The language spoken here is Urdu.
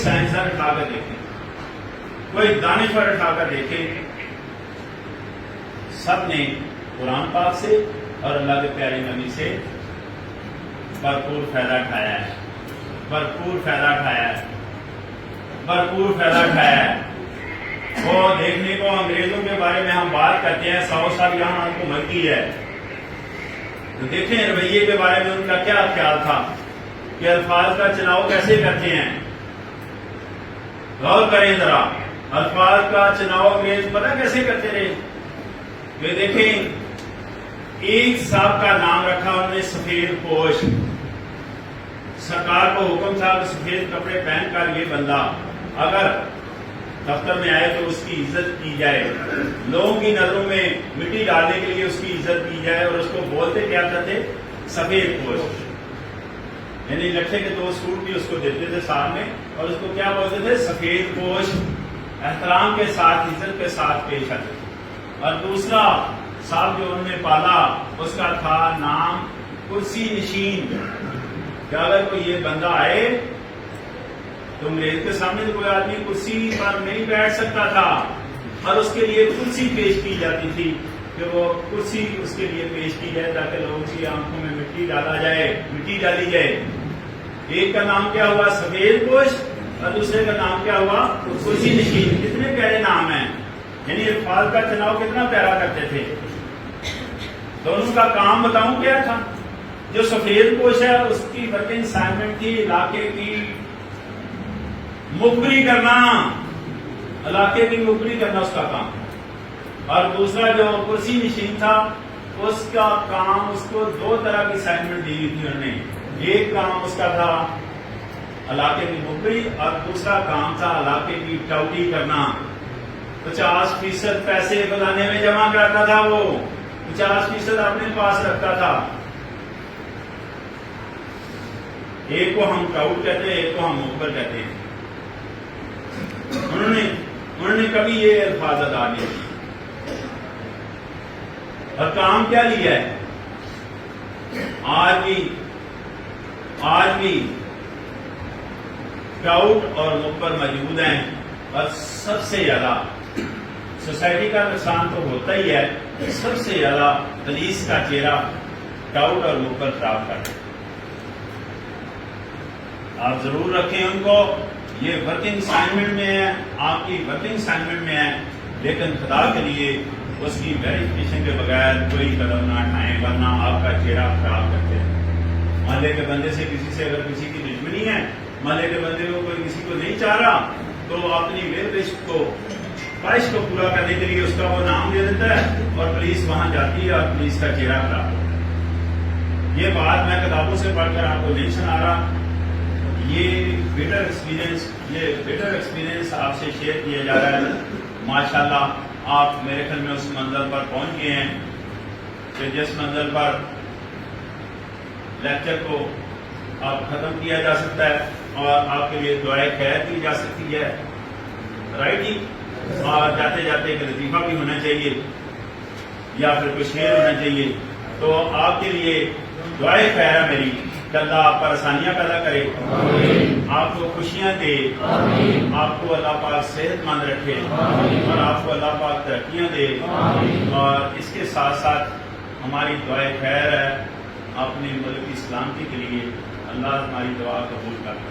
سائنسدان اٹھا کر دیکھیں، کوئی دانشور اٹھا کر دیکھیں، سب نے قرآن پاک سے اور اللہ کے پیارے نبی سے بھرپور فائدہ اٹھایا ہے، بھرپور فائدہ اٹھایا ہے، بھرپور فائدہ اٹھایا ہے۔ وہ دیکھنے کو انگریزوں کے بارے میں ہم بات کرتے ہیں، 100 سال یہاں حکومت کی ہے، تو دیکھیں رویے کے بارے میں ان کا کیا خیال تھا کہ الفاظ کا چناؤ کیسے کرتے ہیں۔ غور کریں ذرا، الفاظ کا چناؤ انگریز پتہ کیسے کرتے رہے کہ دیکھیں ایک صاحب کا نام رکھا انہوں نے سفید پوش، سرکار کو حکم تھا کہ سفید کپڑے پہن کر یہ بندہ اگر دفتر میں آئے تو اس کی عزت کی جائے، لوگوں کی نظروں میں مٹی ڈالنے کے لیے اس کی عزت کی جائے، اور اس کو بولتے کیا کرتے؟ سفید پوش، یعنی لکھے کے 2 سوٹ بھی اس کو دیتے تھے ساتھ میں، اور اس کو کیا بولتے تھے؟ سفید پوش، احترام کے ساتھ عزت کے ساتھ پیش آتے۔ اور دوسرا صاحب جو انہوں نے پالا اس کا تھا نام کرسی نشین، کہ اگر کوئی یہ بندہ آئے تو انگریز کے سامنے تو کوئی آدمی کرسی پر نہیں بیٹھ سکتا تھا، اور اس کے لیے کرسی پیش کی جاتی تھی کہ وہ کرسی اس کے لیے پیش کی جائے تاکہ لوگوں کی آنکھوں میں مٹی ڈالی جائے۔ ایک کا نام کیا ہوا؟ سفید پوش، اور دوسرے کا نام کیا ہوا؟ کرسی نشین۔ کتنے پیارے نام ہیں، یعنی الفاظ کا چناؤ کتنا پیارا کرتے تھے۔ دونوں کا کام بتاؤں کیا تھا؟ جو سفید پوش ہے اس کی ورکنگ اسائنمنٹ تھی علاقے کی مخبری کرنا، علاقے کی مخبری کرنا اس کا کام، اور دوسرا جو کرسی نشین تھا اس کا کام، اس کو 2 طرح کی اسائنمنٹ دی ہوئی تھی انہوں نے۔ ایک کام اس کا تھا علاقے کی مخبری، اور دوسرا کام تھا علاقے کی ٹاؤٹی کرنا۔ 50% پیسے خزانے میں جمع کراتا تھا، وہ 50% اپنے پاس رکھتا تھا۔ ایک کو ہم ٹاؤٹ کہتے ہیں، ایک کو ہم مخبر کہتے ہیں۔ انہوں نے کبھی یہ الفاظ ادا نہیں کیے، اور کام کیا لیا ہے؟ آج بھی ٹاؤٹ اور مخبر موجود ہیں، اور سب سے زیادہ سوسائٹی کا نقصان تو ہوتا ہی ہے، سب سے زیادہ پولیس کا چہرہ ٹاؤٹ اور مخبر خراب کرتے۔ آپ ضرور رکھیں ان کو، یہ ورکنگ اسائنمنٹ میں ہے، آپ کی ورکنگ اسائنمنٹ میں ہے، لیکن خدا کے لیے اس کی ویریفیکیشن کے بغیر کوئی قدم نہ اٹھائیں، ورنہ آپ کا چہرہ خراب کرتے ہیں۔ محلے کے بندے سے کسی سے اگر کسی کی دشمنی ہے، محلے کے بندے کو کوئی کسی کو نہیں چاہ رہا، تو اپنی خواہش کو پورا کرنے کے لیے اس کا وہ نام دے دیتا ہے، اور پولیس وہاں جاتی ہے اور پولیس کا چہرہ خراب ہوتا ہے۔ یہ بات میں کتابوں سے پڑھ کر آپ کو نہیں سنا رہا، یہ بیٹر ایکسپیرینس آپ سے شیئر کیا جا رہا ہے۔ ماشاءاللہ آپ میرے خیال میں اس منزل پر پہنچ گئے ہیں کہ جس منزل پر لیکچر کو آپ ختم کیا جا سکتا ہے، اور آپ کے لیے دعائے خیر کی جا سکتی ہے، رائٹ جی؟ اور جاتے جاتے ایک لطیفہ بھی ہونا چاہیے، یا پھر کوئی شعر ہونا چاہیے۔ تو آپ کے لیے دعائے خیر ہے میری کہ اللہ آپ پر آسانیاں پیدا کرے، آپ کو خوشیاں دے، آپ کو اللہ پاک صحت مند رکھے، اور آپ کو اللہ پاک ترقیاں دے۔ اور اس کے ساتھ ساتھ ہماری دعائے خیر ہے اپنے ملک کی سلامتی کے لیے، اللہ ہماری دعا قبول کرے۔